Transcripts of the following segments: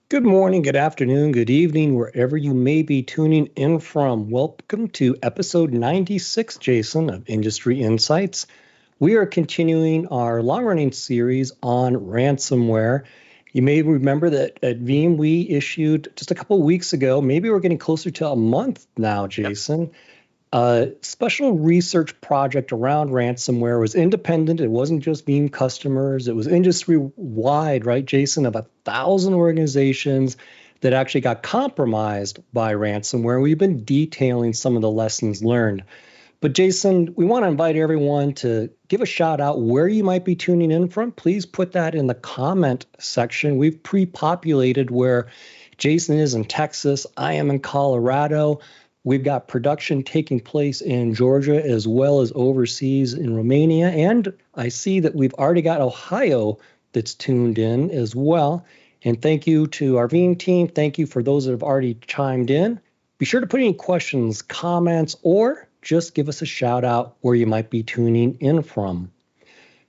Good morning, good afternoon, good evening, wherever you may be tuning in from. Welcome to episode 96, Jason, of Industry Insights. We are continuing our long-running series on ransomware. You may remember that at Veeam we issued just a couple of weeks ago, maybe we're getting closer to a month now, Jason, a special research project around ransomware. Was independent. It wasn't just Veeam customers. It was industry-wide, right, Jason, of 1,000 organizations that actually got compromised by ransomware. We've been detailing some of the lessons learned. But Jason, we want to invite everyone to give a shout out where you might be tuning in from. Please put that in the comment section. We've pre-populated where Jason is in Texas. I am in Colorado. We've got production taking place in Georgia as well as overseas in Romania. And I see that we've already got Ohio that's tuned in as well. And thank you to our Veeam team. Thank you for those that have already chimed in. Be sure to put any questions, comments, or just give us a shout out where you might be tuning in from.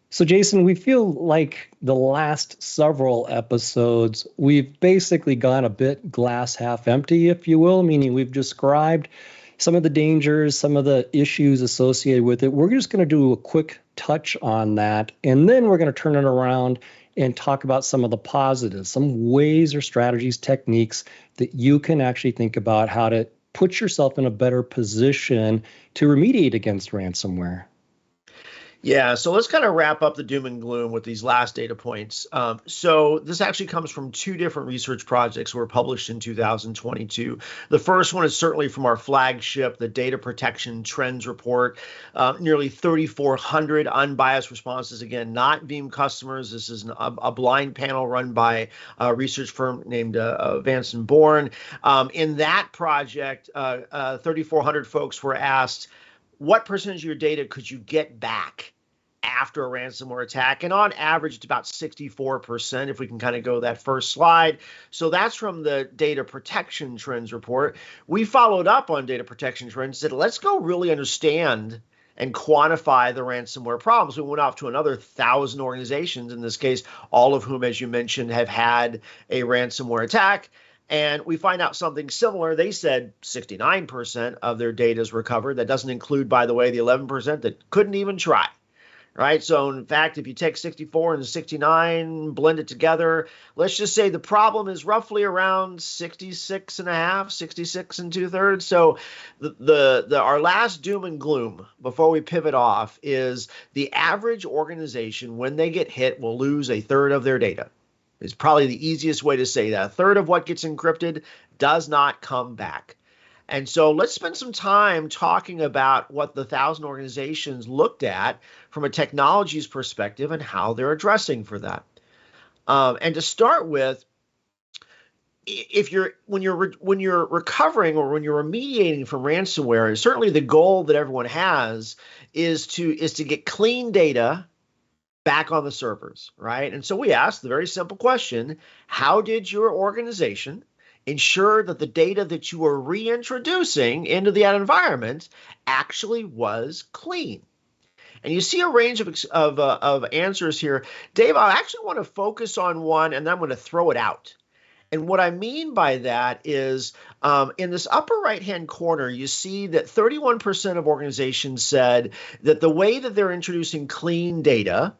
So Jason, we feel like the last several episodes, we've basically gone a bit glass half empty, if you will, meaning we've described some of the dangers, some of the issues associated with it. We're just going to do a quick touch on that, and then we're going to turn it around and talk about some of the positives, some ways or strategies, techniques that you can actually think about how to put yourself in a better position to remediate against ransomware. Yeah, so let's kind of wrap up the doom and gloom with these last data points. So this actually comes from two different research projects that were published in 2022. The first one is certainly from our flagship, the Data Protection Trends Report. Nearly 3,400 unbiased responses. Again, not Veeam customers. This is a blind panel run by a research firm named Vance and Bourne. In that project, 3,400 folks were asked, what percentage of your data could you get back after a ransomware attack? And on average, it's about 64%, if we can kind of go that first slide. So that's from the Data Protection Trends Report. We followed up on Data Protection Trends and said, let's go really understand and quantify the ransomware problems. We went off to another 1,000 organizations, in this case, all of whom, as you mentioned, have had a ransomware attack. And we find out something similar. They said 69% of their data is recovered. That doesn't include, by the way, the 11% that couldn't even try, right? So in fact, if you take 64 and 69, blend it together, let's just say the problem is roughly around 66 and a half, 66 and 2/3. So our last doom and gloom before we pivot off is the average organization, when they get hit, will lose 1/3 of their data. Is probably the easiest way to say that. 1/3 of what gets encrypted does not come back. And so let's spend some time talking about what the 1,000 organizations looked at from a technologies perspective and how they're addressing for that. And to start with, when you're recovering or when you're remediating from ransomware, certainly the goal that everyone has is to get clean data back on the servers, right? And so we asked the very simple question, how did your organization ensure that the data that you were reintroducing into that environment actually was clean? And you see a range of answers here. Dave, I actually want to focus on one, and then I'm going to throw it out. And what I mean by that is in this upper right-hand corner, you see that 31% of organizations said that the way that they're introducing clean data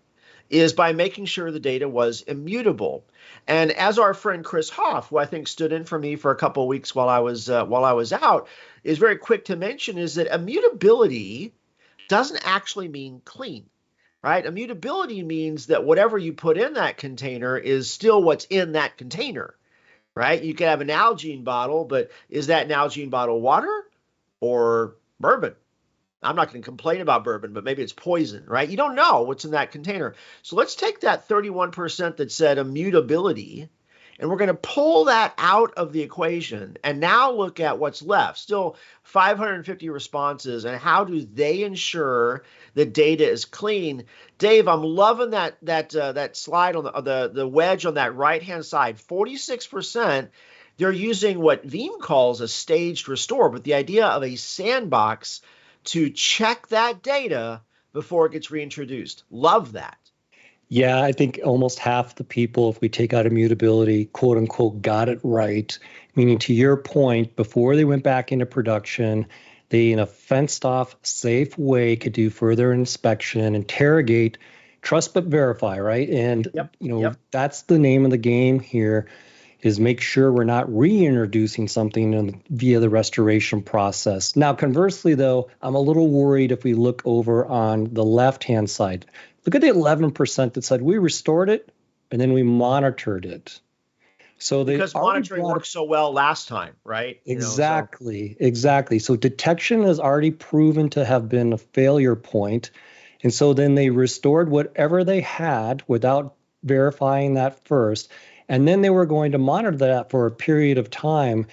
is by making sure the data was immutable. And as our friend Chris Hoff, who I think stood in for me for a couple of weeks while I was out, is very quick to mention, is that immutability doesn't actually mean clean, right? Immutability means that whatever you put in that container is still what's in that container, right? You can have an Nalgene bottle, but is that Nalgene bottle water or bourbon? I'm not going to complain about bourbon, but maybe it's poison, right? You don't know what's in that container. So let's take that 31% that said immutability, and we're going to pull that out of the equation and now look at what's left. Still 550 responses, and how do they ensure the data is clean? Dave, I'm loving that slide on the wedge on that right-hand side. 46%, they're using what Veeam calls a staged restore, but the idea of a sandbox to check that data before it gets reintroduced. Love that. Yeah, I think almost half the people, if we take out immutability, quote unquote, got it right. Meaning, to your point, before they went back into production, they, in a fenced off, safe way, could do further inspection, interrogate, trust but verify, right? And, Yep. Yep. that's the name of the game here, is make sure we're not reintroducing something via the restoration process. Now, conversely, though, I'm a little worried if we look over on the left-hand side. Look at the 11% that said we restored it and then we monitored it. So they Because already monitoring brought worked so well last time, right? exactly. So detection has already proven to have been a failure point. And so then they restored whatever they had without verifying that first. And then they were going to monitor that for a period of time.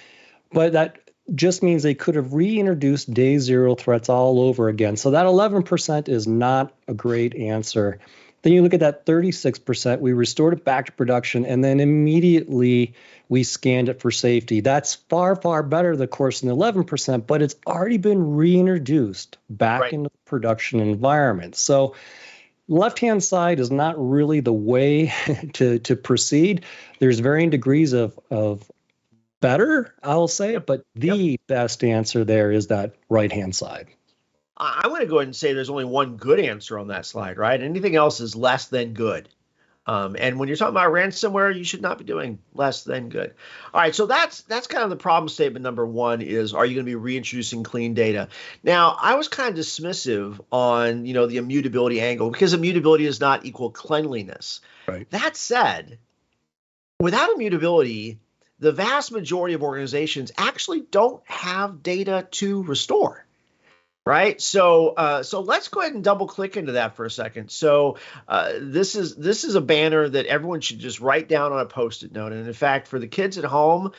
But that just means they could have reintroduced day zero threats all over again. So that 11% is not a great answer. Then you look at that 36%, we restored it back to production, and then immediately we scanned it for safety. That's far, far better, of course, than 11%, but it's already been reintroduced back into the production environment. So left-hand side is not really the way to proceed. There's varying degrees of better, I'll say, but the best answer there is that right-hand side. I'm going to go ahead and say there's only one good answer on that slide, right? Anything else is less than good. And when you're talking about ransomware, you should not be doing less than good. All right, so that's kind of the problem statement number one is, are you going to be reintroducing clean data? Now, I was kind of dismissive on, the immutability angle, because immutability does not equal cleanliness. Right. That said, without immutability, the vast majority of organizations actually don't have data to restore. Right. So let's go ahead and double click into that for a second. So this is a banner that everyone should just write down on a Post-it note. And in fact, for the kids at home,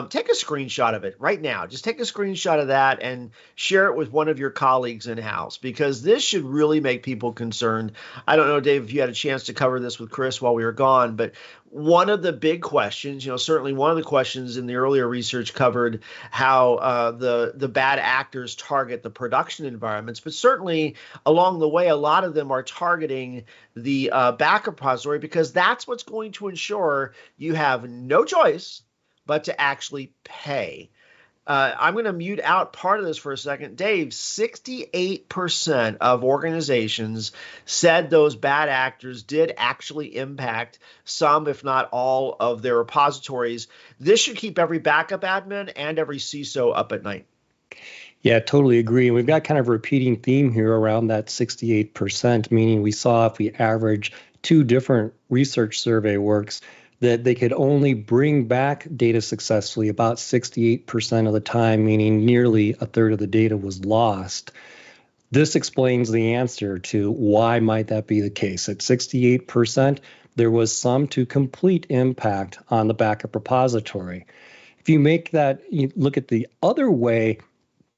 take a screenshot of it right now. Just take a screenshot of that and share it with one of your colleagues in-house, because this should really make people concerned. I don't know, Dave, if you had a chance to cover this with Chris while we were gone, but one of the big questions, certainly one of the questions in the earlier research covered how the bad actors target the production environments, but certainly along the way, a lot of them are targeting the backup repository, because that's what's going to ensure you have no choice but to actually pay. I'm going to mute out part of this for a second. Dave, 68% of organizations said those bad actors did actually impact some, if not all, of their repositories. This should keep every backup admin and every CISO up at night. Yeah, totally agree. And we've got kind of a repeating theme here around that 68%, meaning we saw, if we average two different research survey works, that they could only bring back data successfully about 68% of the time, meaning nearly a third of the data was lost. This explains the answer to why might that be the case. At 68%, there was some to complete impact on the backup repository. If you make that, you look at the other way,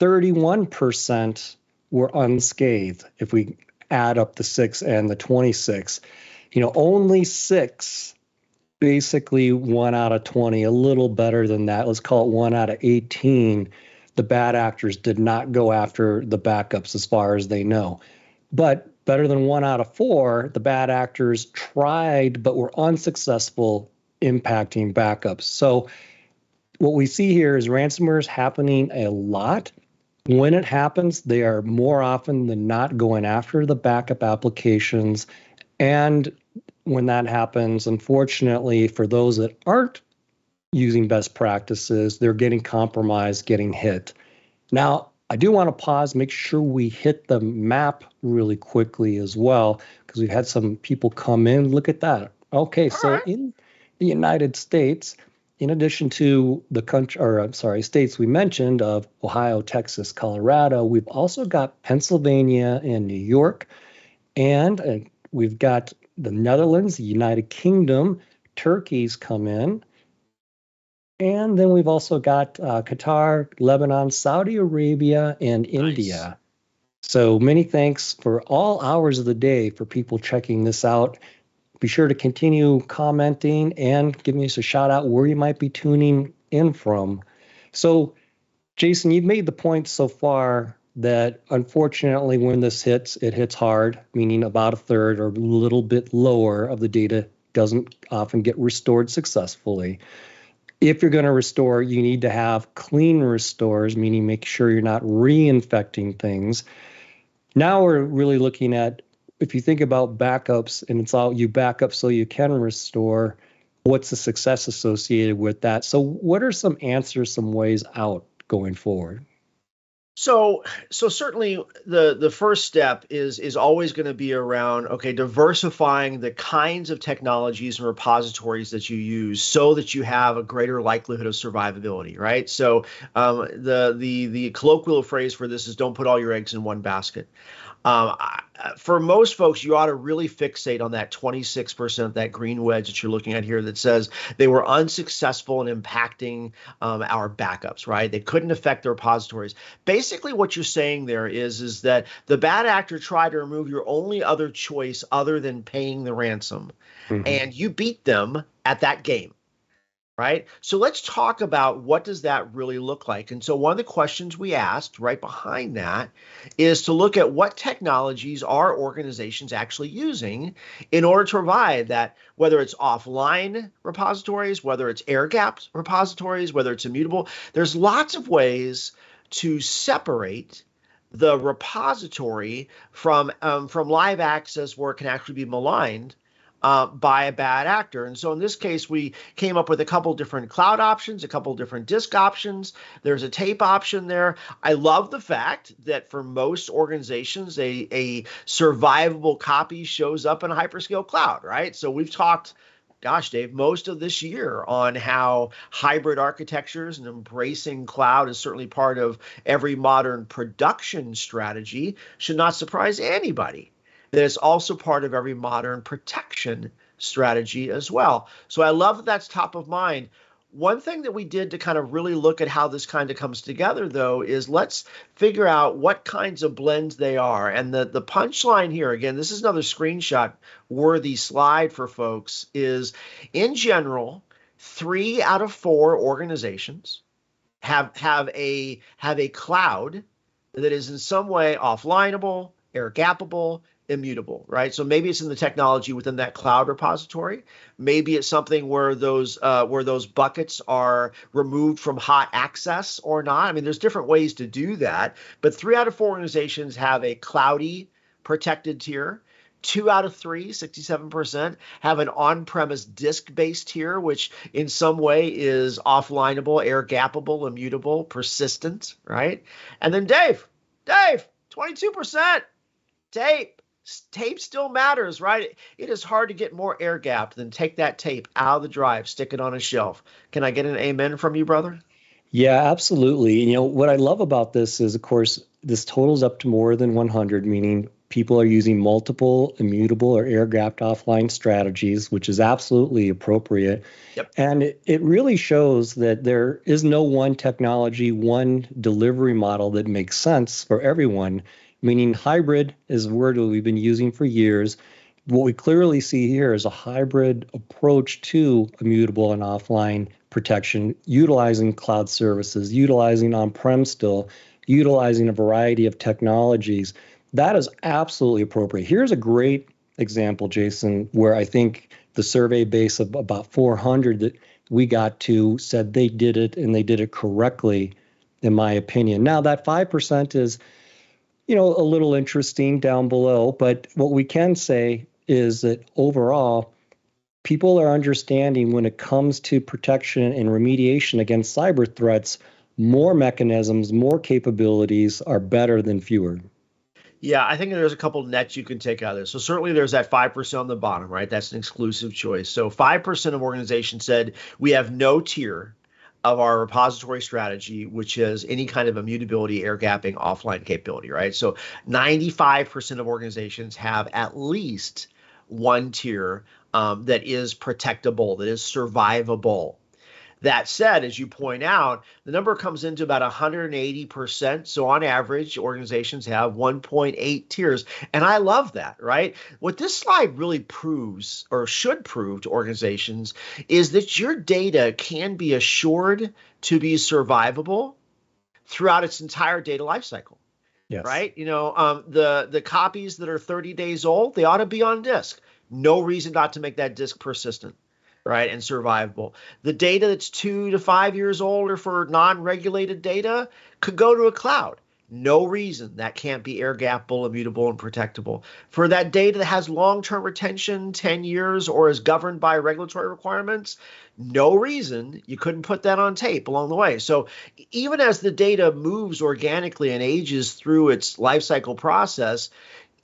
31% were unscathed. If we add up the 6 and the 26, only 6, basically 1 out of 20, a little better than that. Let's call it 1 out of 18. The bad actors did not go after the backups as far as they know. But better than 1 out of 4, the bad actors tried but were unsuccessful impacting backups. So what we see here is ransomware is happening a lot. When it happens, they are more often than not going after the backup applications. And when that happens, unfortunately, for those that aren't using best practices, they're getting compromised, getting hit. Now, I do want to pause, make sure we hit the map really quickly as well, because we've had some people come in. Look at that. Okay, so in the United States, in addition to the states we mentioned of Ohio, Texas, Colorado, we've also got Pennsylvania and New York, and we've got the Netherlands, the United Kingdom, Turkey's come in, and then we've also got Qatar, Lebanon, Saudi Arabia, and India. So many thanks for all hours of the day for people checking this out. Be sure to continue commenting and giving us a shout out where you might be tuning in from. So, Jason, you've made the point so far that unfortunately when this hits, it hits hard, meaning about a third or a little bit lower of the data doesn't often get restored successfully. If you're going to restore, you need to have clean restores, meaning make sure you're not reinfecting things. Now we're really looking at, if you think about backups and it's all you back up so you can restore, what's the success associated with that? So what are some answers, some ways out going forward? So certainly the first step is always going to be around, okay, diversifying the kinds of technologies and repositories that you use so that you have a greater likelihood of survivability, right? So the colloquial phrase for this is don't put all your eggs in one basket. For most folks, you ought to really fixate on that 26%, that green wedge that you're looking at here that says they were unsuccessful in impacting our backups, right? They couldn't affect the repositories. Basically, what you're saying there is that the bad actor tried to remove your only other choice other than paying the ransom, and you beat them at that game. Right? So let's talk about what does that really look like. And so one of the questions we asked right behind that is to look at what technologies are organizations actually using in order to provide that, whether it's offline repositories, whether it's air-gapped repositories, whether it's immutable. There's lots of ways to separate the repository from live access where it can actually be maligned by a bad actor. And so in this case, we came up with a couple different cloud options, a couple different disk options. There's a tape option there. I love the fact that for most organizations, a survivable copy shows up in a hyperscale cloud, right? So we've talked, gosh, Dave, most of this year on how hybrid architectures and embracing cloud is certainly part of every modern production strategy. Should not surprise anybody that it's also part of every modern protection strategy as well. So I love that that's top of mind. One thing that we did to kind of really look at how this kind of comes together, though, is let's figure out what kinds of blends they are. And the punchline here, again, this is another screenshot worthy slide for folks, is in general, 3 out of 4 organizations have a cloud that is in some way offlineable, air-gappable, immutable, right? So maybe it's in the technology within that cloud repository. Maybe it's something where those buckets are removed from hot access or not. I mean, there's different ways to do that, but 3 out of 4 organizations have a cloudy protected tier. 2 out of 3, 67%, have an on-premise disk-based tier, which in some way is offlineable, air-gappable, immutable, persistent, right? And then Dave, 22%, tape. Tape still matters, right? It is hard to get more air gapped than take that tape out of the drive, stick it on a shelf. Can I get an amen from you, brother? Yeah, absolutely. You know, what I love about this is, of course, this totals up to more than 100, meaning people are using multiple immutable or air-gapped offline strategies, which is absolutely appropriate. Yep. And it really shows that there is no one technology, one delivery model that makes sense for everyone, meaning hybrid is a word that we've been using for years. What we clearly see here is a hybrid approach to immutable and offline protection, utilizing cloud services, utilizing on-prem still, utilizing a variety of technologies. That is absolutely appropriate. Here's a great example, Jason, where I think the survey base of about 400 that we got to said they did it and they did it correctly, in my opinion. Now, that 5% is, a little interesting down below, but what we can say is that overall, people are understanding when it comes to protection and remediation against cyber threats, more mechanisms, more capabilities are better than fewer. Yeah, I think there's a couple nets you can take out of this. So certainly there's that 5% on the bottom, right? That's an exclusive choice. So 5% of organizations said we have no tier of our repository strategy, which is any kind of immutability, air gapping, offline capability, right? So 95% of organizations have at least one tier that is protectable, that is survivable. That said, as you point out, the number comes into about 180%. So on average, organizations have 1.8 tiers. And I love that, right? What this slide really proves, or should prove to organizations, is that your data can be assured to be survivable throughout its entire data lifecycle. Yes. right? The copies that are 30 days old, they ought to be on disk. No reason not to make that disk persistent, right, and survivable. The data that's 2 to 5 years old or for non-regulated data could go to a cloud. No reason that can't be air gappable, immutable, and protectable. For that data that has long-term retention, 10 years, or is governed by regulatory requirements, no reason you couldn't put that on tape along the way. So even as the data moves organically and ages through its life cycle process,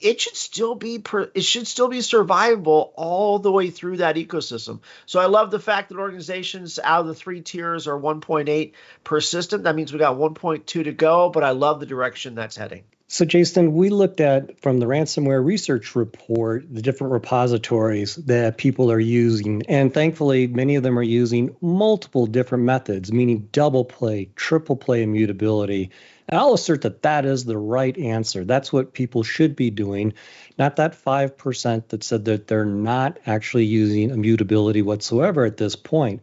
it should still be survivable all the way through that ecosystem. So I love the fact that organizations out of the 3 tiers are 1.8 persistent. That means we got 1.2 to go, but I love the direction that's heading. So, Jason, we looked at from the ransomware research report the different repositories that people are using. And thankfully, many of them are using multiple different methods, meaning double play, triple play immutability. And I'll assert that that is the right answer. That's what people should be doing, not that 5% that said that they're not actually using immutability whatsoever at this point.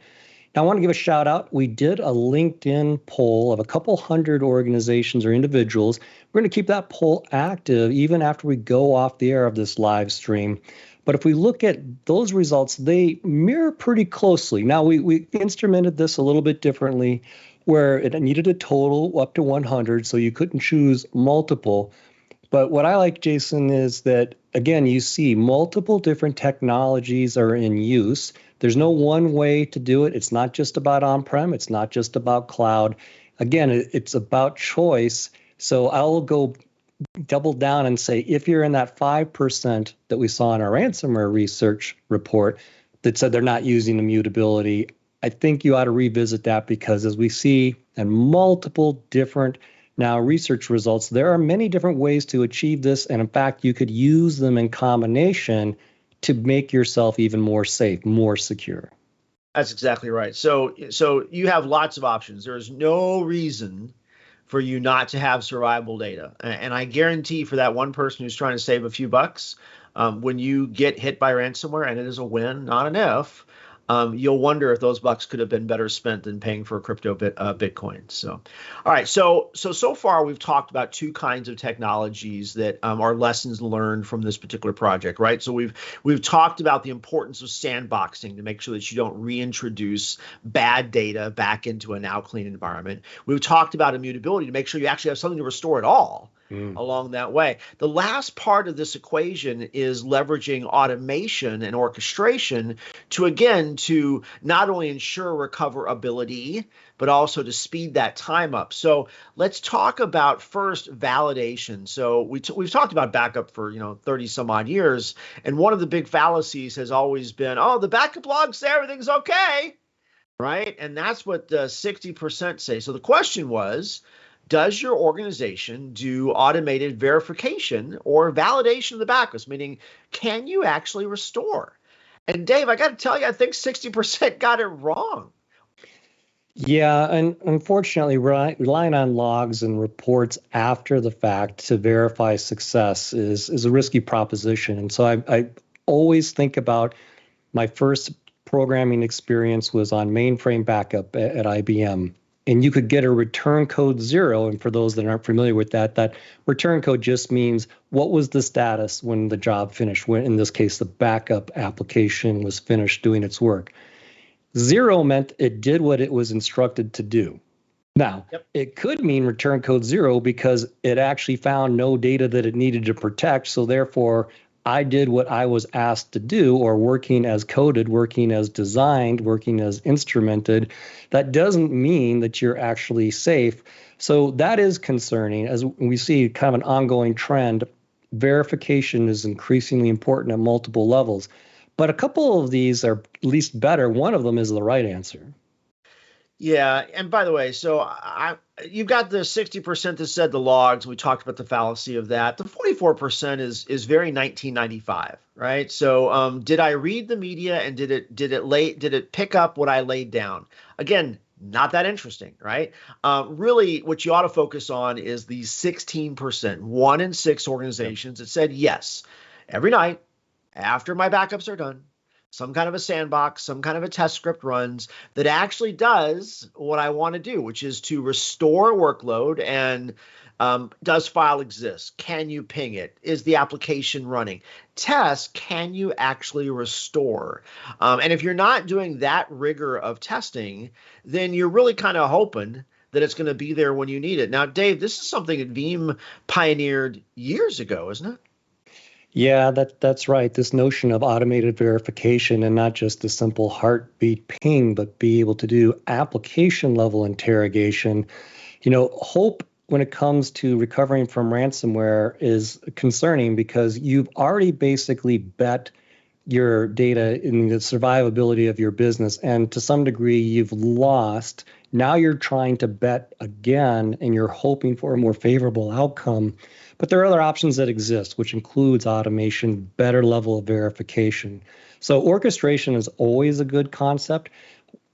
Now, I want to give a shout out. We did a LinkedIn poll of a couple hundred organizations or individuals. We're going to keep that poll active even after we go off the air of this live stream. But if we look at those results, they mirror pretty closely. Now, we instrumented this a little bit differently, where it needed a total up to 100, so you couldn't choose multiple. But what I like, Jason, is that, again, you see multiple different technologies are in use. There's no one way to do it. It's not just about on-prem. It's not just about cloud. Again, it's about choice. So I'll go double down and say, if you're in that 5% that we saw in our ransomware research report that said they're not using immutability, I think you ought to revisit that, because as we see in multiple different now research results, there are many different ways to achieve this. And in fact, you could use them in combination to make yourself even more safe, more secure. That's exactly right. So you have lots of options. There is no reason for you not to have survivable data. And I guarantee for that one person who's trying to save a few bucks, when you get hit by ransomware, and it is a when, not an if, you'll wonder if those bucks could have been better spent than paying for crypto Bitcoin. So, all right. So far we've talked about two kinds of technologies that are lessons learned from this particular project, right? So we've talked about the importance of sandboxing to make sure that you don't reintroduce bad data back into a now clean environment. We've talked about immutability to make sure you actually have something to restore at all. Along that way. The last part of this equation is leveraging automation and orchestration to not only ensure recoverability, but also to speed that time up. So let's talk about first validation. So we've talked about backup for 30 some odd years, and one of the big fallacies has always been, oh, the backup logs say everything's okay, right? And that's what the 60% say. So the question was, does your organization do automated verification or validation of the backups? Meaning, can you actually restore? And Dave, I got to tell you, I think 60% got it wrong. Yeah, and unfortunately, relying on logs and reports after the fact to verify success is a risky proposition. And so I always think about my first programming experience was on mainframe backup at IBM. And you could get a return code 0. And for those that aren't familiar with that, that return code just means what was the status when the job finished, when in this case, the backup application was finished doing its work. 0 meant it did what it was instructed to do. Now, It could mean return code 0 because it actually found no data that it needed to protect. So therefore, I did what I was asked to do, or working as coded, working as designed, working as instrumented. That doesn't mean that you're actually safe. So that is concerning. As we see kind of an ongoing trend, verification is increasingly important at multiple levels. But a couple of these are at least better. One of them is the right answer. Yeah, and by the way, you've got the 60% that said the logs. We talked about the fallacy of that. The 44% is very 1995, right? So did I read the media, and did it pick up what I laid down? Again, not that interesting, right? Really, what you ought to focus on is the 16%, 1 in 6 organizations that said yes, every night after my backups are done, some kind of a sandbox, some kind of a test script runs that actually does what I want to do, which is to restore a workload. And does file exist? Can you ping it? Is the application running? Test, can you actually restore? And if you're not doing that rigor of testing, then you're really kind of hoping that it's going to be there when you need it. Now, Dave, this is something that Veeam pioneered years ago, isn't it? Yeah, that's right. This notion of automated verification and not just the simple heartbeat ping, but be able to do application level interrogation. Hope when it comes to recovering from ransomware is concerning because you've already basically bet your data in the survivability of your business. And to some degree, you've lost. Now you're trying to bet again, and you're hoping for a more favorable outcome. But there are other options that exist, which includes automation, better level of verification. So orchestration is always a good concept.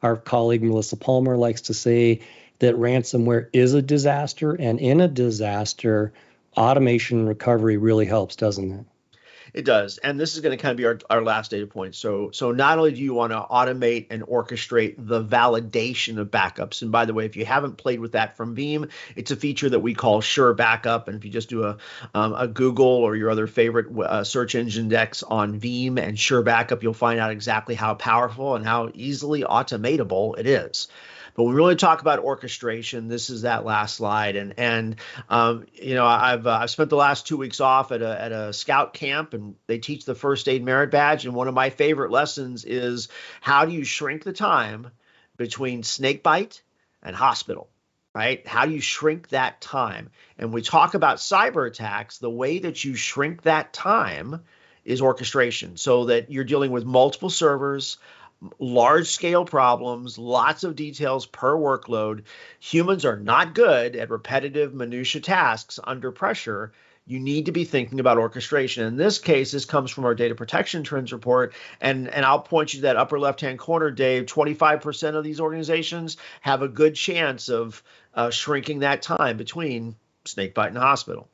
Our colleague Melissa Palmer likes to say that ransomware is a disaster, and in a disaster, automation recovery really helps, doesn't it? It does. And this is going to kind of be our last data point. So not only do you want to automate and orchestrate the validation of backups, and by the way, if you haven't played with that from Veeam, it's a feature that we call Sure Backup. And if you just do a Google or your other favorite search engine index on Veeam and Sure Backup, you'll find out exactly how powerful and how easily automatable it is. But when we really talk about orchestration, this is that last slide. And I've spent the last 2 weeks off at a scout camp, and they teach the first aid merit badge. And one of my favorite lessons is how do you shrink the time between snakebite and hospital, right? How do you shrink that time? And we talk about cyber attacks. The way that you shrink that time is orchestration, so that you're dealing with multiple servers, large scale problems, lots of details per workload. Humans are not good at repetitive minutia tasks under pressure. You need to be thinking about orchestration. In this case, this comes from our data protection trends report. And I'll point you to that upper left-hand corner, Dave. 25% of these organizations have a good chance of shrinking that time between snakebite and hospital.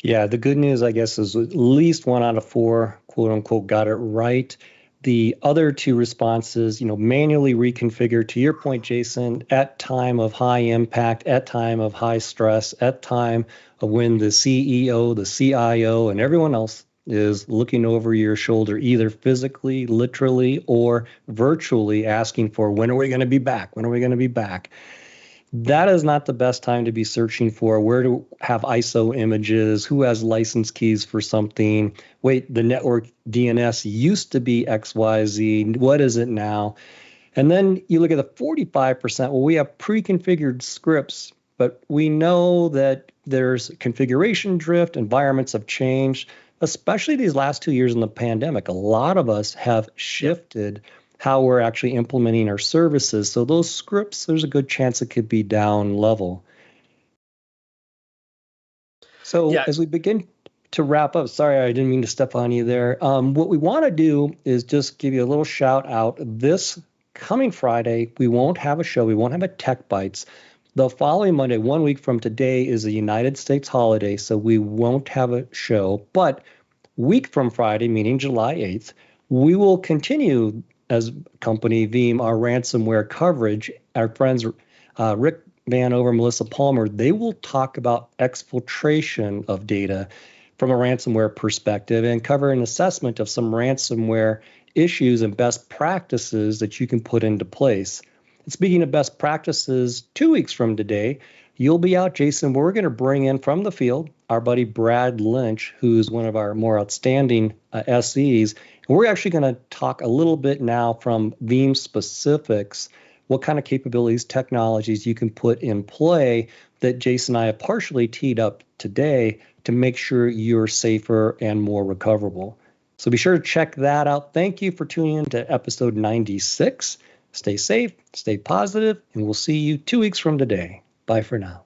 Yeah, the good news, I guess, is at least 1 out of 4, quote unquote, got it right. The other 2 responses, manually reconfigure, to your point, Jason, at time of high impact, at time of high stress, at time of when the CEO, the CIO, and everyone else is looking over your shoulder, either physically, literally, or virtually asking for, when are we going to be back? When are we going to be back? That is not the best time to be searching for where to have ISO images, who has license keys for something. Wait, the network DNS used to be XYZ. What is it now? And then you look at the 45%. Well, we have pre-configured scripts, but we know that there's configuration drift, environments have changed, especially these last 2 years in the pandemic. A lot of us have shifted how we're actually implementing our services. So those scripts, there's a good chance it could be down level. So as we begin to wrap up, sorry, I didn't mean to step on you there. What we want to do is just give you a little shout out. This coming Friday, we won't have a show. We won't have a Tech Bites. The following Monday, 1 week from today, is a United States holiday, so we won't have a show. But week from Friday, meaning July 8th, we will continue as company Veeam, our ransomware coverage. Our friends Rick Vanover, Melissa Palmer, they will talk about exfiltration of data from a ransomware perspective and cover an assessment of some ransomware issues and best practices that you can put into place. And speaking of best practices, 2 weeks from today, you'll be out, Jason. We're going to bring in from the field our buddy Brad Lynch, who's one of our more outstanding SEs. And we're actually going to talk a little bit now from Veeam specifics, what kind of capabilities, technologies you can put in play that Jason and I have partially teed up today to make sure you're safer and more recoverable. So be sure to check that out. Thank you for tuning in to episode 96. Stay safe, stay positive, and we'll see you 2 weeks from today. Bye for now.